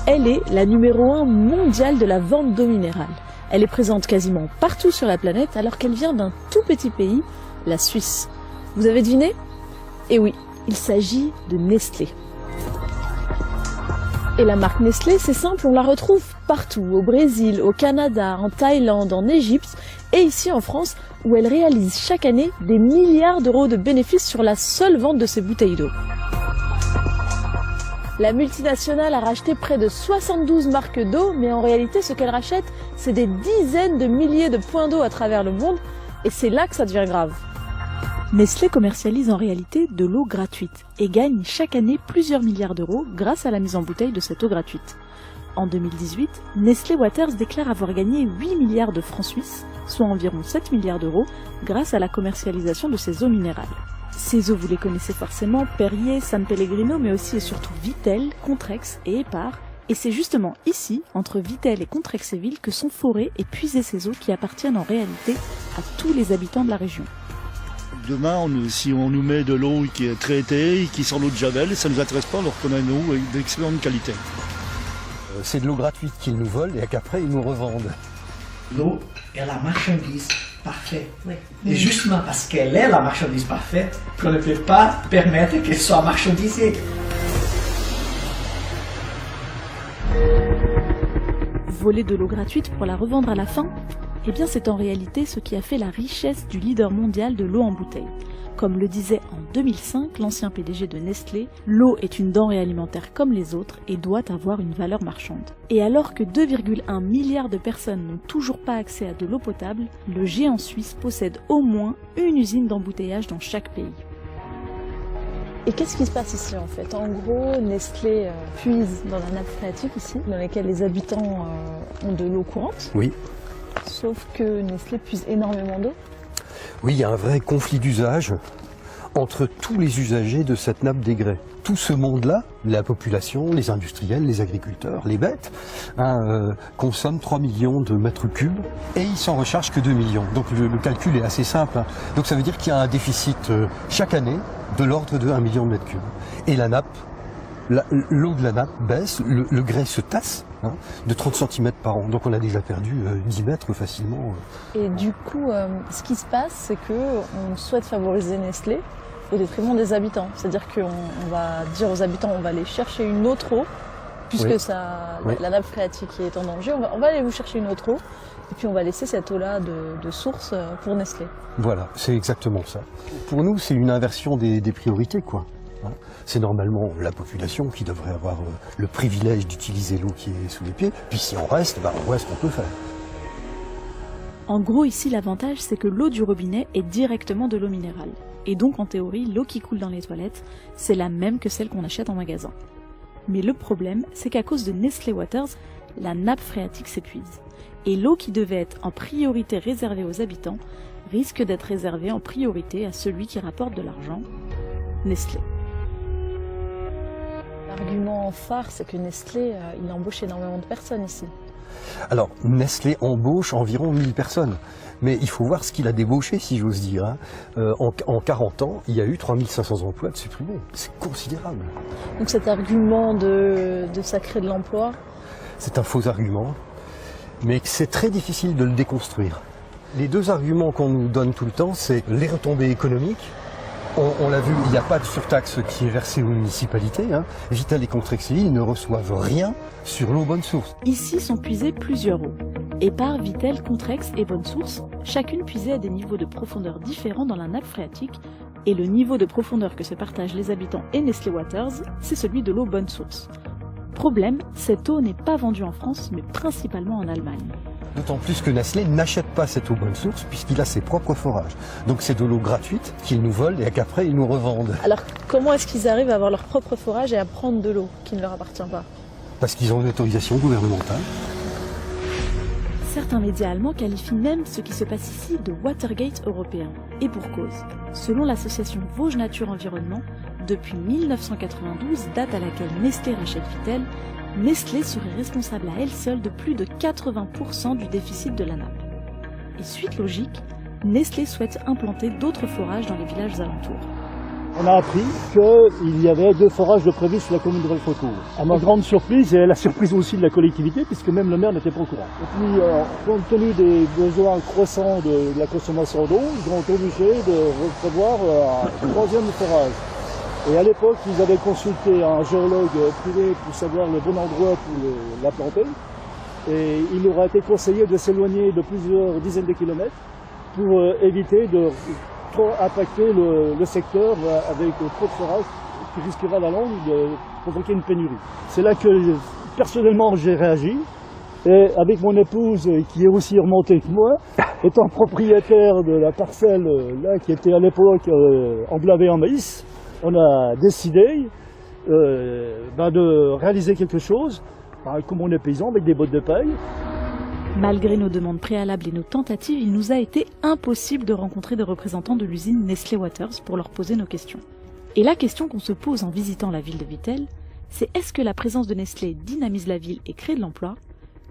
Elle est la numéro 1 mondiale de la vente d'eau minérale. Elle est présente quasiment partout sur la planète alors qu'elle vient d'un tout petit pays, la Suisse. Vous avez deviné? Eh oui, il s'agit de Nestlé. Et la marque Nestlé, c'est simple, on la retrouve partout, au Brésil, au Canada, en Thaïlande, en Égypte et ici en France, où elle réalise chaque année des milliards d'euros de bénéfices sur la seule vente de ses bouteilles d'eau. La multinationale a racheté près de 72 marques d'eau, mais en réalité, ce qu'elle rachète, c'est des dizaines de milliers de points d'eau à travers le monde, et c'est là que ça devient grave. Nestlé commercialise en réalité de l'eau gratuite et gagne chaque année plusieurs milliards d'euros grâce à la mise en bouteille de cette eau gratuite. En 2018, Nestlé Waters déclare avoir gagné 8 milliards de francs suisses, soit environ 7 milliards d'euros, grâce à la commercialisation de ces eaux minérales. Ces eaux, vous les connaissez forcément, Perrier, San Pellegrino, mais aussi et surtout Vittel, Contrex et Épar. Et c'est justement ici, entre Vittel et Contrexéville, que sont forées et puisées ces eaux qui appartiennent en réalité à tous les habitants de la région. Demain, si on nous met de l'eau qui est traitée, qui sent l'eau de Javel, ça ne nous intéresse pas alors qu'on a une eau d'excellente qualité. C'est de l'eau gratuite qu'ils nous volent et qu'après ils nous revendent. L'eau est la marchandise parfaite. Oui. Et justement parce qu'elle est la marchandise parfaite, qu'on ne peut pas permettre qu'elle soit marchandisée. Voler de l'eau gratuite pour la revendre à la fin? Eh bien, c'est en réalité ce qui a fait la richesse du leader mondial de l'eau en bouteille. Comme le disait en 2005 l'ancien PDG de Nestlé, l'eau est une denrée alimentaire comme les autres et doit avoir une valeur marchande. Et alors que 2,1 milliards de personnes n'ont toujours pas accès à de l'eau potable, le géant suisse possède au moins une usine d'embouteillage dans chaque pays. Et qu'est-ce qui se passe ici en fait? En gros, Nestlé puise dans la nappe phréatique ici, dans laquelle les habitants ont de l'eau courante. Oui. Sauf que Nestlé puise énormément d'eau. Oui, il y a un vrai conflit d'usage entre tous les usagers de cette nappe d'égrès. Tout ce monde-là, la population, les industriels, les agriculteurs, les bêtes, consomment 3 millions de mètres cubes et ils s'en rechargent que 2 millions. Donc le calcul est assez simple. Donc ça veut dire qu'il y a un déficit chaque année de l'ordre de 1 million de mètres cubes. Et la nappe, l'eau de la nappe baisse, le grès se tasse de 30 cm par an. Donc on a déjà perdu 10 mètres facilement. Et du coup, ce qui se passe, c'est qu'on souhaite favoriser Nestlé au détriment des habitants. C'est-à-dire qu'on va dire aux habitants, on va aller chercher une autre eau, puisque la nappe phréatique est en danger. On va aller vous chercher une autre eau, et puis on va laisser cette eau-là de source pour Nestlé. Voilà, c'est exactement ça. Pour nous, c'est une inversion des priorités, quoi. C'est normalement la population qui devrait avoir le privilège d'utiliser l'eau qui est sous les pieds. Puis si on reste, on voit ce qu'on peut faire. En gros, ici, l'avantage, c'est que l'eau du robinet est directement de l'eau minérale. Et donc, en théorie, l'eau qui coule dans les toilettes, c'est la même que celle qu'on achète en magasin. Mais le problème, c'est qu'à cause de Nestlé Waters, la nappe phréatique s'épuise. Et l'eau qui devait être en priorité réservée aux habitants risque d'être réservée en priorité à celui qui rapporte de l'argent, Nestlé. L'argument phare, c'est que Nestlé, il embauche énormément de personnes ici. Alors, Nestlé embauche environ 1000 personnes. Mais il faut voir ce qu'il a débauché, si j'ose dire. En 40 ans, il y a eu 3500 emplois de supprimés. C'est considérable. Donc cet argument de ça crée de l'emploi? C'est un faux argument, mais c'est très difficile de le déconstruire. Les deux arguments qu'on nous donne tout le temps, c'est les retombées économiques. On l'a vu, il n'y a pas de surtaxe qui est versée aux municipalités. Vittel et Contrexéville ne reçoivent rien sur l'eau bonne source. Ici sont puisées plusieurs eaux. Épar, Vittel, Contrex et Bonne Source, chacune puisée à des niveaux de profondeur différents dans la nappe phréatique. Et le niveau de profondeur que se partagent les habitants et Nestlé Waters, c'est celui de l'eau Bonne Source. Problème, cette eau n'est pas vendue en France, mais principalement en Allemagne. D'autant plus que Nestlé n'achète pas cette eau bonne source puisqu'il a ses propres forages. Donc c'est de l'eau gratuite qu'ils nous volent et qu'après ils nous revendent. Alors comment est-ce qu'ils arrivent à avoir leur propre forage et à prendre de l'eau qui ne leur appartient pas? Parce qu'ils ont une autorisation gouvernementale. Certains médias allemands qualifient même ce qui se passe ici de Watergate européen. Et pour cause. Selon l'association Vosges Nature Environnement, depuis 1992, date à laquelle Nestlé rachète Vittel, Nestlé serait responsable à elle seule de plus de 80% du déficit de la nappe. Et suite logique, Nestlé souhaite implanter d'autres forages dans les villages alentours. On a appris qu'il y avait 2 forages de prévus sur la commune de Valfaucourt. À ma grande surprise et à la surprise aussi de la collectivité, puisque même le maire n'était pas au courant. Et puis, compte tenu des besoins croissants de la consommation d'eau, ils ont été obligés de prévoir un 3e forage. Et à l'époque, ils avaient consulté un géologue privé pour savoir le bon endroit pour l'implanter. Et il leur a été conseillé de s'éloigner de plusieurs dizaines de kilomètres pour éviter de trop impacter le secteur avec trop de forages qui risquerait à la longue de provoquer une pénurie. C'est là que personnellement j'ai réagi. Et avec mon épouse, qui est aussi remontée que moi, étant propriétaire de la parcelle là, qui était à l'époque emblavée en maïs, on a décidé de réaliser quelque chose, comme on est paysan, avec des bottes de paille. Malgré nos demandes préalables et nos tentatives, il nous a été impossible de rencontrer des représentants de l'usine Nestlé Waters pour leur poser nos questions. Et la question qu'on se pose en visitant la ville de Vittel, c'est est-ce que la présence de Nestlé dynamise la ville et crée de l'emploi,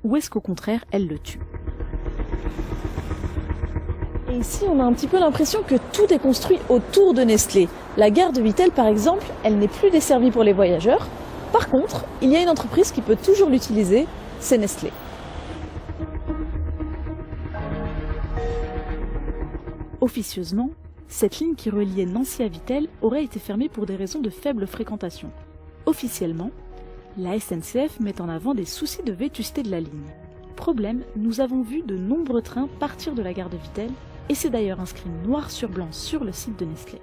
ou est-ce qu'au contraire, elle le tue? Et ici, on a un petit peu l'impression que tout est construit autour de Nestlé. La gare de Vittel, par exemple, elle n'est plus desservie pour les voyageurs. Par contre, il y a une entreprise qui peut toujours l'utiliser, c'est Nestlé. Officieusement, cette ligne qui reliait Nancy à Vittel aurait été fermée pour des raisons de faible fréquentation. Officiellement, la SNCF met en avant des soucis de vétusté de la ligne. Problème, nous avons vu de nombreux trains partir de la gare de Vittel, et c'est d'ailleurs inscrit noir sur blanc sur le site de Nestlé.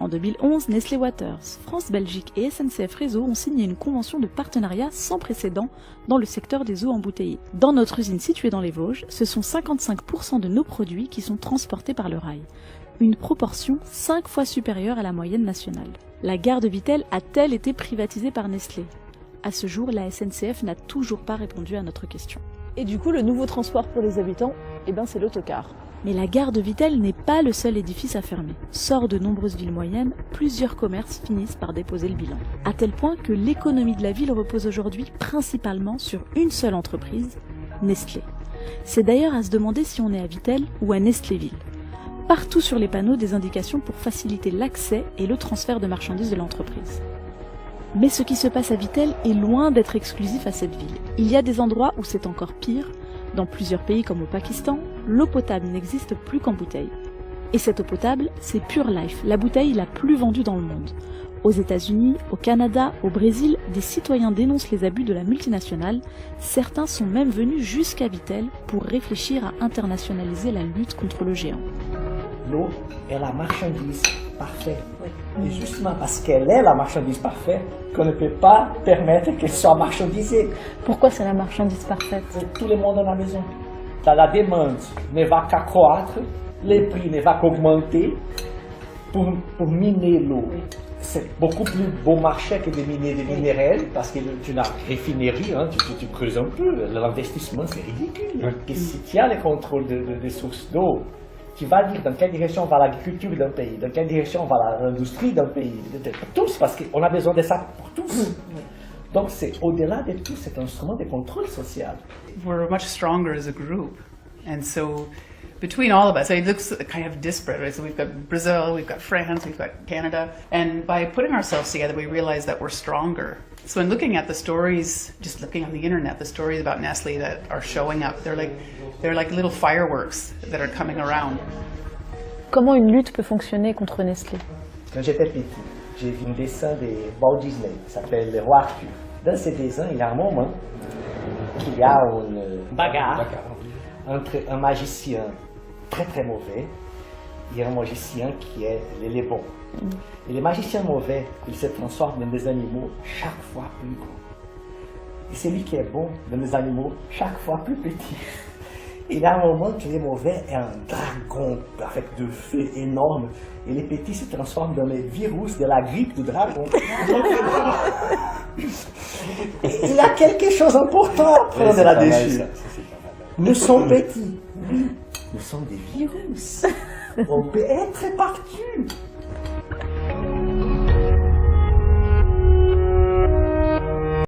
En 2011, Nestlé Waters, France Belgique et SNCF Réseau ont signé une convention de partenariat sans précédent dans le secteur des eaux embouteillées. Dans notre usine située dans les Vosges, ce sont 55% de nos produits qui sont transportés par le rail, une proportion 5 fois supérieure à la moyenne nationale. La gare de Vittel a-t-elle été privatisée par Nestlé? À ce jour, la SNCF n'a toujours pas répondu à notre question. Et du coup, le nouveau transport pour les habitants, c'est l'autocar. Mais la gare de Vittel n'est pas le seul édifice à fermer. Sort de nombreuses villes moyennes, plusieurs commerces finissent par déposer le bilan. À tel point que l'économie de la ville repose aujourd'hui principalement sur une seule entreprise, Nestlé. C'est d'ailleurs à se demander si on est à Vittel ou à Nestléville. Partout sur les panneaux, des indications pour faciliter l'accès et le transfert de marchandises de l'entreprise. Mais ce qui se passe à Vittel est loin d'être exclusif à cette ville. Il y a des endroits où c'est encore pire. Dans plusieurs pays comme au Pakistan, l'eau potable n'existe plus qu'en bouteille. Et cette eau potable, c'est Pure Life, la bouteille la plus vendue dans le monde. Aux États-Unis, au Canada, au Brésil, des citoyens dénoncent les abus de la multinationale. Certains sont même venus jusqu'à Vittel pour réfléchir à internationaliser la lutte contre le géant. L'eau est la marchandise parfaite. Et justement parce qu'elle est la marchandise parfaite, qu'on ne peut pas permettre qu'elle soit marchandisée. Pourquoi c'est la marchandise parfaite? Pour tout le monde à la maison. La demande ne va qu'accroître, les prix ne va qu'augmenter pour miner l'eau. C'est beaucoup plus bon marché que de miner des minéraux parce que tu n'as raffinerie, tu creuses un peu, l'investissement c'est ridicule. Et si tu as le contrôle des sources d'eau, qui va dire dans quelle direction va l'agriculture d'un pays, dans quelle direction va l'industrie d'un pays, tous, parce qu'on a besoin de ça pour tous. Donc c'est au-delà de tout cet instrument de contrôle social. We're much stronger as a group, and so between all of us, it looks kind of disparate, right? So we've got Brazil, we've got France, we've got Canada, and by putting ourselves together, we realize that we're stronger. So in looking at the stories, just looking on the internet, the stories about Nestlé that are showing up, they're like little fireworks that are coming around. Comment une lutte peut fonctionner contre Nestlé? Quand j'étais petit, j'ai vu un dessin de Walt Disney qui s'appelle Le Roi Arthur. Dans ce dessin, il y a un moment qu'il y a une bagarre entre un magicien très très mauvais et un magicien qui est le bon. Et le magicien mauvais, il se transforme dans des animaux chaque fois plus gros. Et celui qui est bon dans des animaux chaque fois plus petits. Et il y a un moment que le mauvais est un dragon avec deux feux énormes. Et les petits se transforment dans les virus de la grippe du dragon. Et il y a quelque chose d'important à prendre là-dessus. Nous sommes petits. Oui, nous sommes des virus. On peut être partout.